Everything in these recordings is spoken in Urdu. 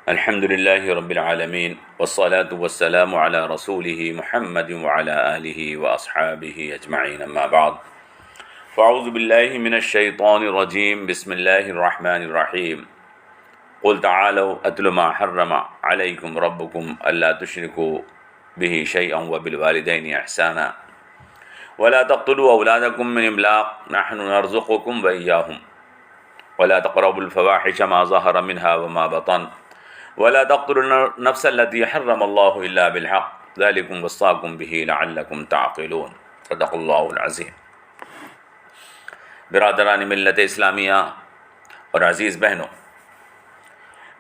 الحمد لله رب العالمين والصلاة والسلام على رسوله محمد وعلى آله وأصحابه أجمعين أما بعد فأعوذ بالله من الشيطان الرجيم بسم الله الرحمن الرحيم قل تعالوا أتل ما حرم عليكم ربكم ألا تشركوا به شيئا وبالوالدين إحسانا ولا تقتلوا أولادكم من إملاق نحن نرزقكم وإياهم ولا تقربوا الفواحش ما ظهر منها وما بطن ولا تقتلوا النفس التي حرم الله إلا بالحق ذلكم وصاكم به لعلكم تعقلون صدق اللہ العظیم۔ برادران ملت اسلامیہ اور عزیز بہنوں،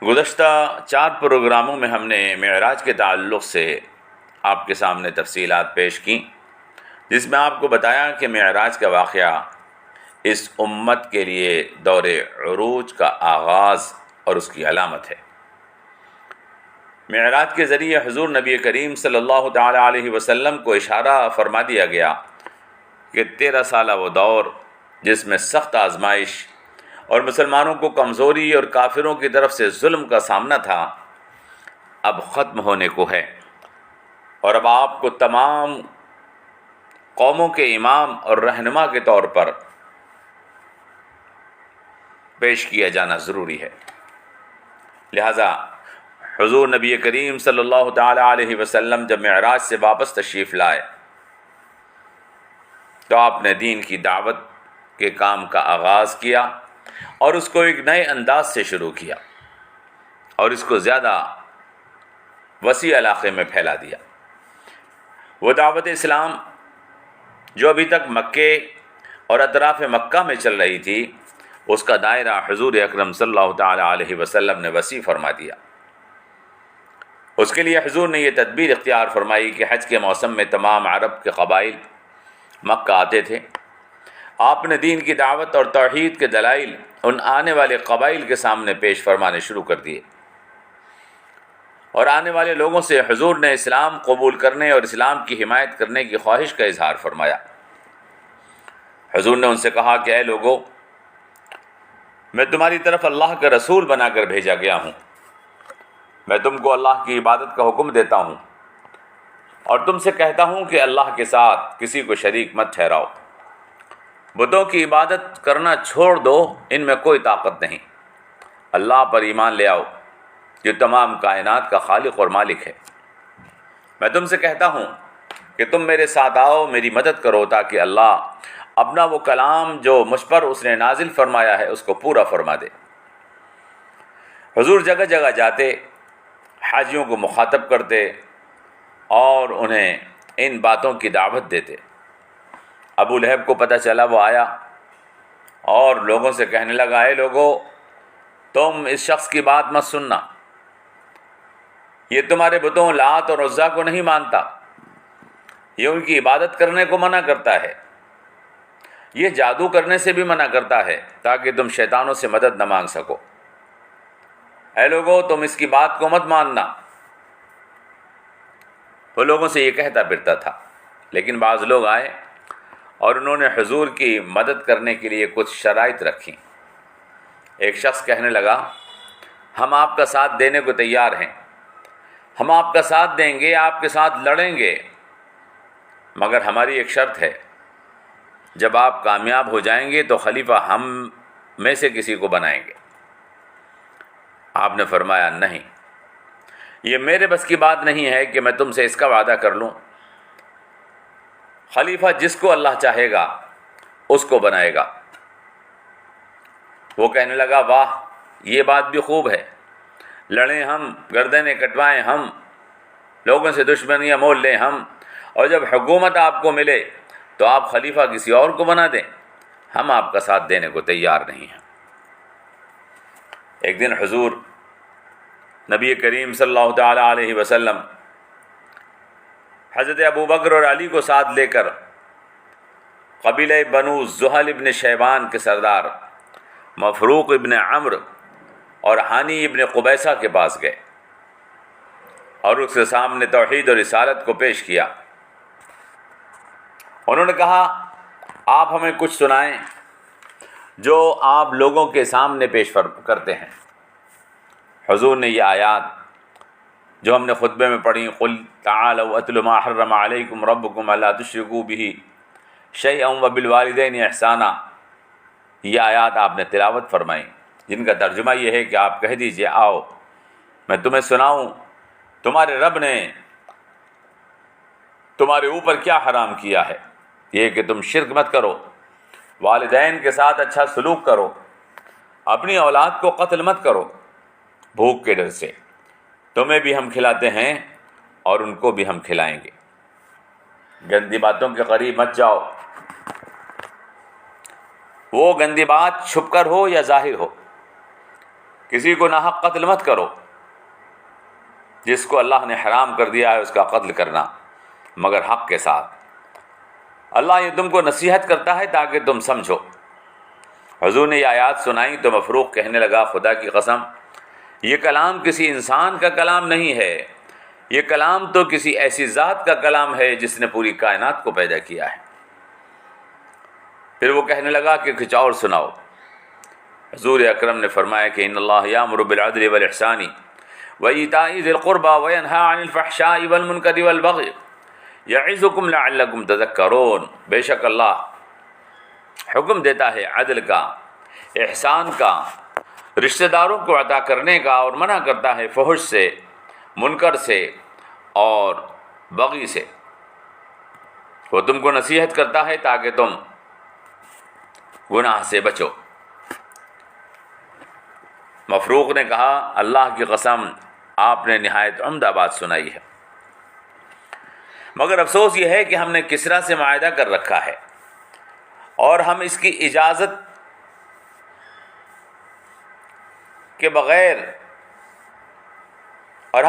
گزشتہ 4 پروگراموں میں ہم نے معراج کے تعلق سے آپ کے سامنے تفصیلات پیش کی، جس میں آپ کو بتایا کہ معراج کا واقعہ اس امت کے لیے دور عروج کا آغاز اور اس کی علامت ہے۔ معراج کے ذریعے حضور نبی کریم صلی اللہ تعالی علیہ وسلم کو اشارہ فرما دیا گیا کہ 13 سالہ وہ دور جس میں سخت آزمائش اور مسلمانوں کو کمزوری اور کافروں کی طرف سے ظلم کا سامنا تھا، اب ختم ہونے کو ہے، اور اب آپ کو تمام قوموں کے امام اور رہنما کے طور پر پیش کیا جانا ضروری ہے۔ لہذا حضور نبی کریم صلی اللہ تعالی علیہ وسلم جب معراج سے واپس تشریف لائے تو آپ نے دین کی دعوت کے کام کا آغاز کیا اور اس کو ایک نئے انداز سے شروع کیا اور اس کو زیادہ وسیع علاقے میں پھیلا دیا۔ وہ دعوت اسلام جو ابھی تک مکے اور اطراف مکہ میں چل رہی تھی، اس کا دائرہ حضور اکرم صلی اللہ تعالی علیہ وسلم نے وسیع فرما دیا۔ اس کے لیے حضور نے یہ تدبیر اختیار فرمائی کہ حج کے موسم میں تمام عرب کے قبائل مکہ آتے تھے۔ آپ نے دین کی دعوت اور توحید کے دلائل ان آنے والے قبائل کے سامنے پیش فرمانے شروع کر دیے، اور آنے والے لوگوں سے حضور نے اسلام قبول کرنے اور اسلام کی حمایت کرنے کی خواہش کا اظہار فرمایا۔ حضور نے ان سے کہا کہ اے لوگو، میں تمہاری طرف اللہ کا رسول بنا کر بھیجا گیا ہوں، میں تم کو اللہ کی عبادت کا حکم دیتا ہوں اور تم سے کہتا ہوں کہ اللہ کے ساتھ کسی کو شریک مت ٹھہراؤ۔ بتوں کی عبادت کرنا چھوڑ دو، ان میں کوئی طاقت نہیں۔ اللہ پر ایمان لے آؤ جو تمام کائنات کا خالق اور مالک ہے۔ میں تم سے کہتا ہوں کہ تم میرے ساتھ آؤ، میری مدد کرو، تاکہ اللہ اپنا وہ کلام جو مجھ پر اس نے نازل فرمایا ہے اس کو پورا فرما دے۔ حضور جگہ جگہ جاتے، حاجیوں کو مخاطب کرتے اور انہیں ان باتوں کی دعوت دیتے۔ ابو لہب کو پتہ چلا، وہ آیا اور لوگوں سے کہنے لگا، اے لوگو، تم اس شخص کی بات مت سننا، یہ تمہارے بتوں لات اور عزا کو نہیں مانتا، یہ ان کی عبادت کرنے کو منع کرتا ہے، یہ جادو کرنے سے بھی منع کرتا ہے تاکہ تم شیطانوں سے مدد نہ مانگ سکو۔ اے لوگو، تم اس کی بات کو مت ماننا۔ وہ لوگوں سے یہ کہتا پھرتا تھا، لیکن بعض لوگ آئے اور انہوں نے حضور کی مدد کرنے کے لیے کچھ شرائط رکھی۔ ایک شخص کہنے لگا، ہم آپ کا ساتھ دینے کو تیار ہیں، ہم آپ کا ساتھ دیں گے، آپ کے ساتھ لڑیں گے، مگر ہماری ایک شرط ہے، جب آپ کامیاب ہو جائیں گے تو خلیفہ ہم میں سے کسی کو بنائیں گے۔ آپ نے فرمایا، نہیں، یہ میرے بس کی بات نہیں ہے کہ میں تم سے اس کا وعدہ کر لوں۔ خلیفہ جس کو اللہ چاہے گا اس کو بنائے گا۔ وہ کہنے لگا، واہ، یہ بات بھی خوب ہے، لڑیں ہم، گردنیں کٹوائیں ہم، لوگوں سے دشمنیاں مول لیں ہم، اور جب حکومت آپ کو ملے تو آپ خلیفہ کسی اور کو بنا دیں، ہم آپ کا ساتھ دینے کو تیار نہیں ہیں۔ ایک دن حضور نبی کریم صلی اللہ تعالی علیہ وسلم حضرت ابو بکر اور علی کو ساتھ لے کر قبیلہ بنو زحل ابن شیبان کے سردار مفروق ابن عمرو اور حانی ابن قبیصہ کے پاس گئے اور اس کے سامنے توحید اور رسالت کو پیش کیا۔ انہوں نے کہا، آپ ہمیں کچھ سنائیں جو آپ لوگوں کے سامنے پیش کرتے ہیں۔ حضور نے یہ آیات جو ہم نے خطبے میں پڑھی، قل تعالوا اتل ما حرم علیکم ربکم الا تشرکوا بہ شیئا وبالوالدین احسانا، یہ آیات آپ نے تلاوت فرمائی، جن کا ترجمہ یہ ہے کہ آپ کہہ دیجئے آؤ میں تمہیں سناؤں تمہارے رب نے تمہارے اوپر کیا حرام کیا ہے، یہ کہ تم شرک مت کرو، والدین کے ساتھ اچھا سلوک کرو، اپنی اولاد کو قتل مت کرو بھوک کے ڈر سے، تمہیں بھی ہم کھلاتے ہیں اور ان کو بھی ہم کھلائیں گے، گندی باتوں کے قریب مت جاؤ، وہ گندی بات چھپ کر ہو یا ظاہر ہو، کسی کو ناحق قتل مت کرو، جس کو اللہ نے حرام کر دیا ہے اس کا قتل کرنا، مگر حق کے ساتھ۔ اللہ یہ تم کو نصیحت کرتا ہے تاکہ تم سمجھو۔ حضور نے یہ آیات سنائی تو مفروق کہنے لگا خدا کی قسم یہ کلام کسی انسان کا کلام نہیں ہے، یہ کلام تو کسی ایسی ذات کا کلام ہے جس نے پوری کائنات کو پیدا کیا ہے۔ پھر وہ کہنے لگا کہ کچھ اور سناؤ۔ حضور اکرم نے فرمایا کہ ان اللہ یامر بالعدل والاحسان وایتاء ذی القربى وینہی عن الفحشاء والمنکر والبغی یعظکم لعلکم تذکرون، بے شک اللہ حکم دیتا ہے عدل کا، احسان کا، رشتہ داروں کو عطا کرنے کا، اور منع کرتا ہے فحش سے، منکر سے اور بغی سے۔ وہ تم کو نصیحت کرتا ہے تاکہ تم گناہ سے بچو۔ مفروق نے کہا اللہ کی قسم آپ نے نہایت عمدہ بات سنائی ہے، مگر افسوس یہ ہے کہ ہم نے کسریٰ سے معاہدہ کر رکھا ہے اور ہم اس کی اجازت کے بغیر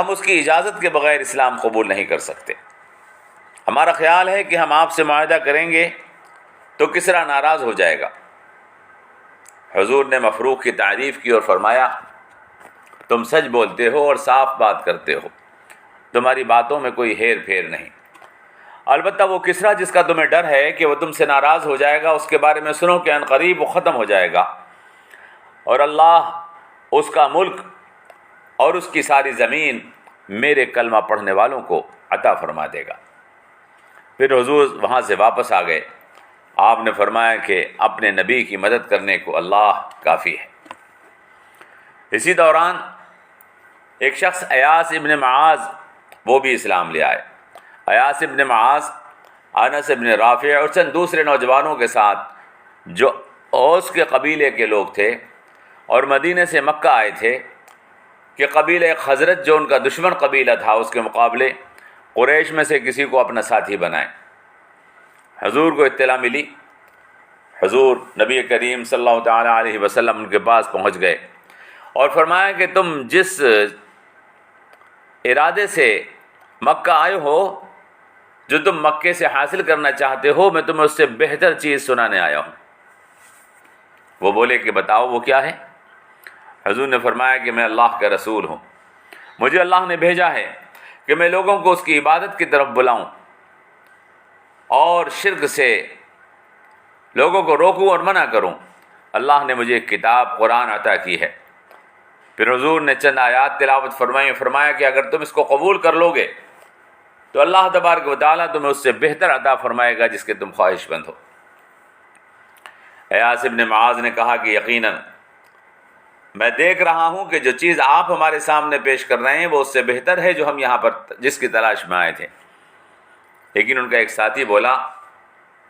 اس کی اجازت کے بغیر اسلام قبول نہیں کر سکتے۔ ہمارا خیال ہے کہ ہم آپ سے معاہدہ کریں گے تو کسریٰ ناراض ہو جائے گا۔ حضور نے مفروق کی تعریف کی اور فرمایا تم سچ بولتے ہو اور صاف بات کرتے ہو، تمہاری باتوں میں کوئی ہیر پھیر نہیں، البتہ وہ کسریٰ جس کا تمہیں ڈر ہے کہ وہ تم سے ناراض ہو جائے گا، اس کے بارے میں سنو کہ عنقریب وہ ختم ہو جائے گا اور اللہ اس کا ملک اور اس کی ساری زمین میرے کلمہ پڑھنے والوں کو عطا فرما دے گا۔ پھر حضور وہاں سے واپس آ گئے۔ آپ نے فرمایا کہ اپنے نبی کی مدد کرنے کو اللہ کافی ہے۔ اسی دوران ایک شخص ایاس ابن معاذ وہ بھی اسلام لے آئے۔ ایاس ابن معاذ انس ابن رافع اور چند دوسرے نوجوانوں کے ساتھ جو اوس کے قبیلے کے لوگ تھے اور مدینے سے مکہ آئے تھے کہ قبیلہ خزرج جو ان کا دشمن قبیلہ تھا اس کے مقابلے قریش میں سے کسی کو اپنا ساتھی بنائیں۔ حضور کو اطلاع ملی، حضور نبی کریم صلی اللہ تعالیٰ علیہ وسلم ان کے پاس پہنچ گئے اور فرمایا کہ تم جس ارادے سے مکہ آئے ہو، جو تم مکے سے حاصل کرنا چاہتے ہو، میں تمہیں اس سے بہتر چیز سنانے آیا ہوں۔ وہ بولے کہ بتاؤ وہ کیا ہے؟ حضور نے فرمایا کہ میں اللہ کا رسول ہوں، مجھے اللہ نے بھیجا ہے کہ میں لوگوں کو اس کی عبادت کی طرف بلاؤں اور شرک سے لوگوں کو روکوں اور منع کروں۔ اللہ نے مجھے ایک کتاب قرآن عطا کی ہے۔ پھر حضور نے چند آیات تلاوت فرمائی، فرمایا کہ اگر تم اس کو قبول کر لو گے تو اللہ تبارک و تعالیٰ تمہیں اس سے بہتر عطا فرمائے گا جس کے تم خواہش مند ہو۔ ایاس ابن معاذ نے کہا کہ یقیناً میں دیکھ رہا ہوں کہ جو چیز آپ ہمارے سامنے پیش کر رہے ہیں وہ اس سے بہتر ہے جو ہم یہاں پر جس کی تلاش میں آئے تھے۔ لیکن ان کا ایک ساتھی بولا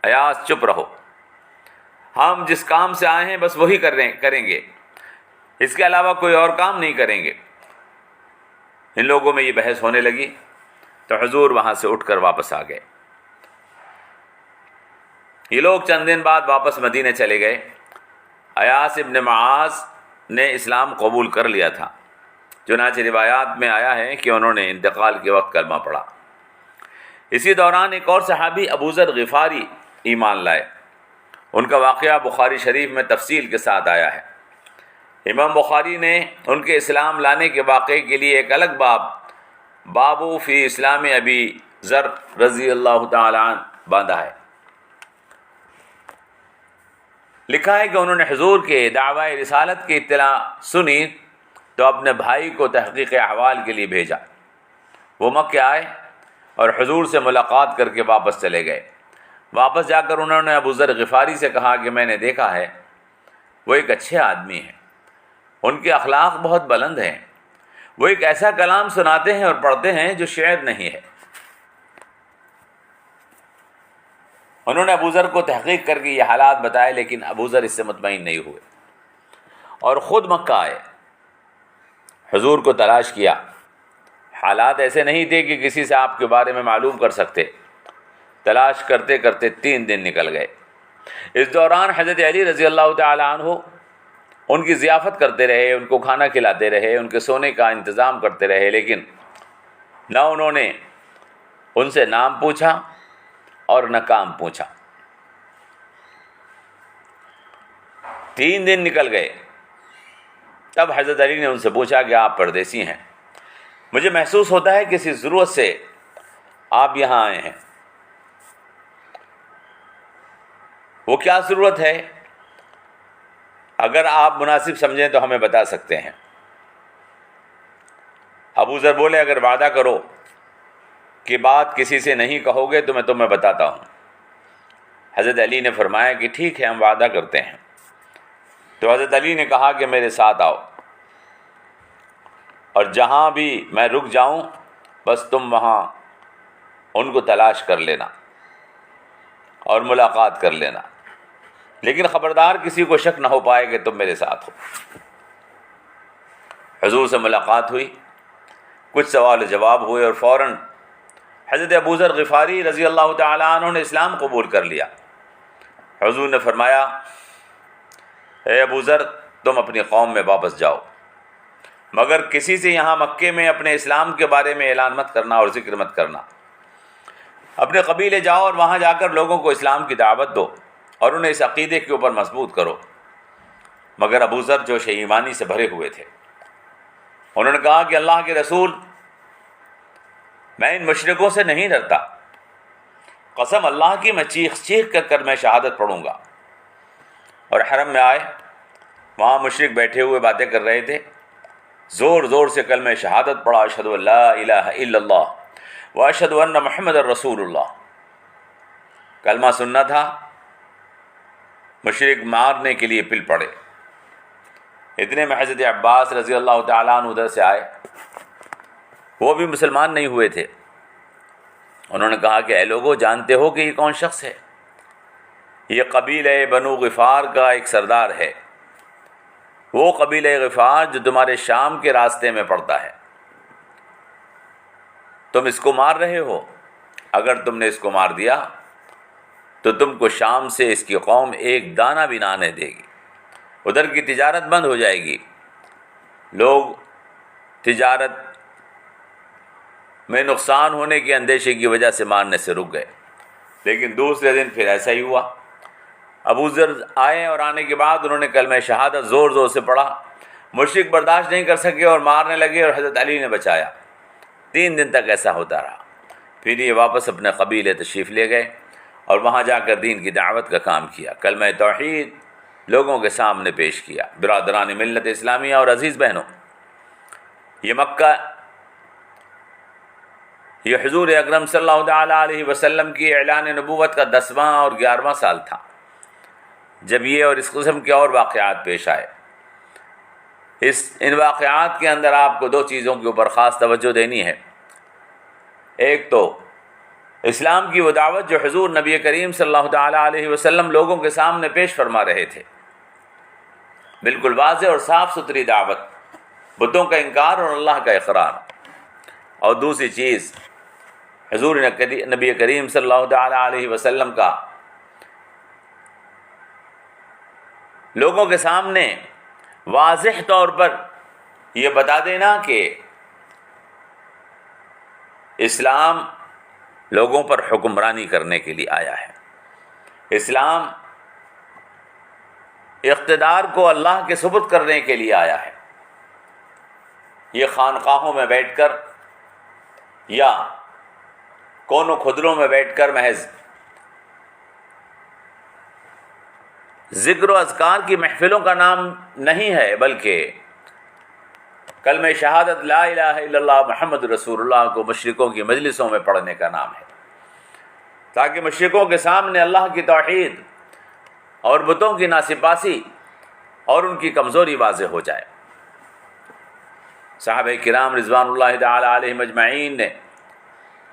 ایاس چپ رہو، ہم جس کام سے آئے ہیں بس وہی کریں گے، اس کے علاوہ کوئی اور کام نہیں کریں گے۔ ان لوگوں میں یہ بحث ہونے لگی تو حضور وہاں سے اٹھ کر واپس آ گئے۔ یہ لوگ چند دن بعد واپس مدینے چلے گئے۔ ایاس ابن معاذ نے اسلام قبول کر لیا تھا، چنانچہ روایات میں آیا ہے کہ انہوں نے انتقال کے وقت کلمہ پڑھا۔ اسی دوران ایک اور صحابی ابو ذر غفاری ایمان لائے، ان کا واقعہ بخاری شریف میں تفصیل کے ساتھ آیا ہے۔ امام بخاری نے ان کے اسلام لانے کے واقعے کے لیے ایک الگ بابو فی اسلام ابی ذر رضی اللہ تعالی عنہ باندھا ہے۔ لکھا ہے کہ انہوں نے حضور کے دعوی رسالت کی اطلاع سنی تو اپنے بھائی کو تحقیق احوال کے لیے بھیجا۔ وہ مکہ آئے اور حضور سے ملاقات کر کے واپس چلے گئے۔ واپس جا کر انہوں نے ابو ذر غفاری سے کہا کہ میں نے دیکھا ہے وہ ایک اچھے آدمی ہیں، ان کے اخلاق بہت بلند ہیں، وہ ایک ایسا کلام سناتے ہیں اور پڑھتے ہیں جو شعر نہیں ہے۔ انہوں نے ابو ذر کو تحقیق کر کے یہ حالات بتائے، لیکن ابو ذر اس سے مطمئن نہیں ہوئے اور خود مکہ آئے، حضور کو تلاش کیا۔ حالات ایسے نہیں تھے کہ کسی سے آپ کے بارے میں معلوم کر سکتے۔ تلاش کرتے کرتے 3 دن نکل گئے۔ اس دوران حضرت علی رضی اللہ تعالی عنہ ان کی ضیافت کرتے رہے، ان کو کھانا کھلاتے رہے، ان کے سونے کا انتظام کرتے رہے، لیکن نہ انہوں نے ان سے نام پوچھا اور نہ کام پوچھا۔ 3 دن نکل گئے، تب حضرت علی نے ان سے پوچھا کہ آپ پردیسی ہیں، مجھے محسوس ہوتا ہے کسی ضرورت سے آپ یہاں آئے ہیں، وہ کیا ضرورت ہے؟ اگر آپ مناسب سمجھیں تو ہمیں بتا سکتے ہیں۔ ابو ذر بولے اگر وعدہ کرو کہ بات کسی سے نہیں کہو گے تو میں تمہیں بتاتا ہوں۔ حضرت علی نے فرمایا کہ ٹھیک ہے، ہم وعدہ کرتے ہیں۔ تو حضرت علی نے کہا کہ میرے ساتھ آؤ، اور جہاں بھی میں رک جاؤں بس تم وہاں ان کو تلاش کر لینا اور ملاقات کر لینا، لیکن خبردار کسی کو شک نہ ہو پائے کہ تم میرے ساتھ ہو۔ حضور سے ملاقات ہوئی، کچھ سوال و جواب ہوئے اور فوراً حضرت ابو ذر غفاری رضی اللہ تعالیٰ عنہ نے اسلام قبول کر لیا۔ حضور نے فرمایا اے ابو ذر تم اپنی قوم میں واپس جاؤ، مگر کسی سے یہاں مکے میں اپنے اسلام کے بارے میں اعلان مت کرنا اور ذکر مت کرنا۔ اپنے قبیلے جاؤ اور وہاں جا کر لوگوں کو اسلام کی دعوت دو اور انہیں اس عقیدے کے اوپر مضبوط کرو۔ مگر ابو ذر جوش ایمانی سے بھرے ہوئے تھے، انہوں نے کہا کہ اللہ کے رسول، میں ان مشرکوں سے نہیں ڈرتا، قسم اللہ کی میں چیخ چیخ کر میں شہادت پڑھوں گا۔ اور حرم میں آئے، وہاں مشرک بیٹھے ہوئے باتیں کر رہے تھے، زور زور سے کلمہ شہادت پڑھا، اشہد ان لا الہ الا اللہ واشہد ان محمد الرسول اللہ۔ کلمہ سننا تھا، مشرک مارنے کے لیے پل پڑے۔ اتنے میں حضرت عباس رضی اللہ تعالیٰ عنہ ادھر سے آئے، وہ بھی مسلمان نہیں ہوئے تھے۔ انہوں نے کہا کہ اے لوگو، جانتے ہو کہ یہ کون شخص ہے؟ یہ قبیلہ بنو غفار کا ایک سردار ہے، وہ قبیلہ غفار جو تمہارے شام کے راستے میں پڑتا ہے۔ تم اس کو مار رہے ہو، اگر تم نے اس کو مار دیا تو تم کو شام سے اس کی قوم ایک دانہ بھی نہ آنے دے گی، ادھر کی تجارت بند ہو جائے گی۔ لوگ تجارت میں نقصان ہونے کے اندیشے کی وجہ سے مارنے سے رک گئے، لیکن دوسرے دن پھر ایسا ہی ہوا۔ ابو ذر آئے اور آنے کے بعد انہوں نے کلمہ شہادت زور زور سے پڑھا، مشرک برداشت نہیں کر سکے اور مارنے لگے، اور حضرت علی نے بچایا۔ 3 دن تک ایسا ہوتا رہا۔ پھر یہ واپس اپنے قبیلے تشریف لے گئے اور وہاں جا کر دین کی دعوت کا کام کیا، کلمہ توحید لوگوں کے سامنے پیش کیا۔ برادران ملت اسلامیہ اور عزیز بہنوں، یہ مکہ، یہ حضور اکرم صلی اللہ تعالیٰ علیہ وسلم کی اعلان نبوت کا 10واں اور 11واں سال تھا، جب یہ اور اس قسم کے اور واقعات پیش آئے۔ ان واقعات کے اندر آپ کو 2 چیزوں کے اوپر خاص توجہ دینی ہے۔ ایک تو اسلام کی وہ دعوت جو حضور نبی کریم صلی اللہ تعالیٰ علیہ وسلم لوگوں کے سامنے پیش فرما رہے تھے، بالکل واضح اور صاف ستھری دعوت، بتوں کا انکار اور اللہ کا اقرار۔ اور دوسری چیز، حضور نبی کریم صلی اللہ تعالیٰ علیہ وسلم کا لوگوں کے سامنے واضح طور پر یہ بتا دینا کہ اسلام لوگوں پر حکمرانی کرنے کے لیے آیا ہے، اسلام اقتدار کو اللہ کے سپرد کرنے کے لیے آیا ہے۔ یہ خانقاہوں میں بیٹھ کر یا کونوں کھدروں میں بیٹھ کر محض ذکر و اذکار کی محفلوں کا نام نہیں ہے، بلکہ کلمہ شہادت لا الہ الا اللہ محمد رسول اللہ کو مشرکوں کی مجلسوں میں پڑھنے کا نام ہے، تاکہ مشرکوں کے سامنے اللہ کی توحید اور بتوں کی ناسپاسی اور ان کی کمزوری واضح ہو جائے۔ صحابہ کرام رضوان اللہ تعالی علیہم اجمعین نے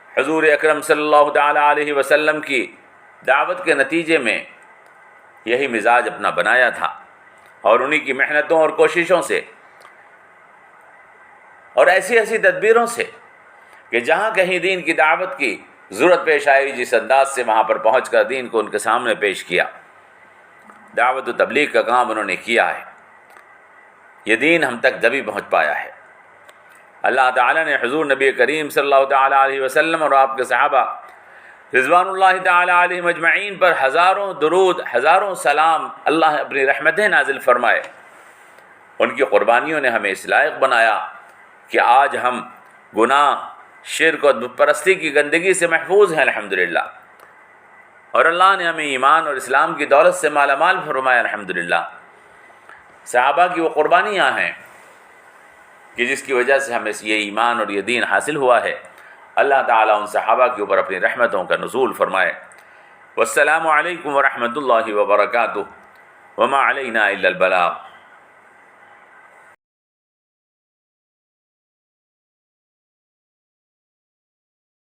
حضور اکرم صلی اللہ تعالی علیہ وسلم کی دعوت کے نتیجے میں یہی مزاج اپنا بنایا تھا، اور انہی کی محنتوں اور کوششوں سے اور ایسی ایسی تدبیروں سے کہ جہاں کہیں دین کی دعوت کی ضرورت پیش آئی، جس انداز سے وہاں پر پہنچ کر دین کو ان کے سامنے پیش کیا، دعوت و تبلیغ کا کام انہوں نے کیا ہے، یہ دین ہم تک جبھی پہنچ پایا ہے۔ اللہ تعالیٰ نے حضور نبی کریم صلی اللہ تعالیٰ علیہ وسلم اور آپ کے صحابہ رضوان اللہ تعالیٰ علیہم اجمعین پر ہزاروں درود، ہزاروں سلام اللہ اپنی رحمتیں نازل فرمائے۔ ان کی قربانیوں نے ہمیں اس لائق بنایا کہ آج ہم گناہ، شرک اور بت پرستی کی گندگی سے محفوظ ہیں الحمدللہ، اور اللہ نے ہمیں ایمان اور اسلام کی دولت سے مالا مال فرمایا الحمدللہ۔ صحابہ کی وہ قربانیاں ہیں کہ جس کی وجہ سے ہمیں یہ ایمان اور یہ دین حاصل ہوا ہے۔ اللہ تعالیٰ ان صحابہ کے اوپر اپنی رحمتوں کا نزول فرمائے۔ والسلام علیکم ورحمۃ اللہ وبرکاتہ، وما علینا الا البلاغ۔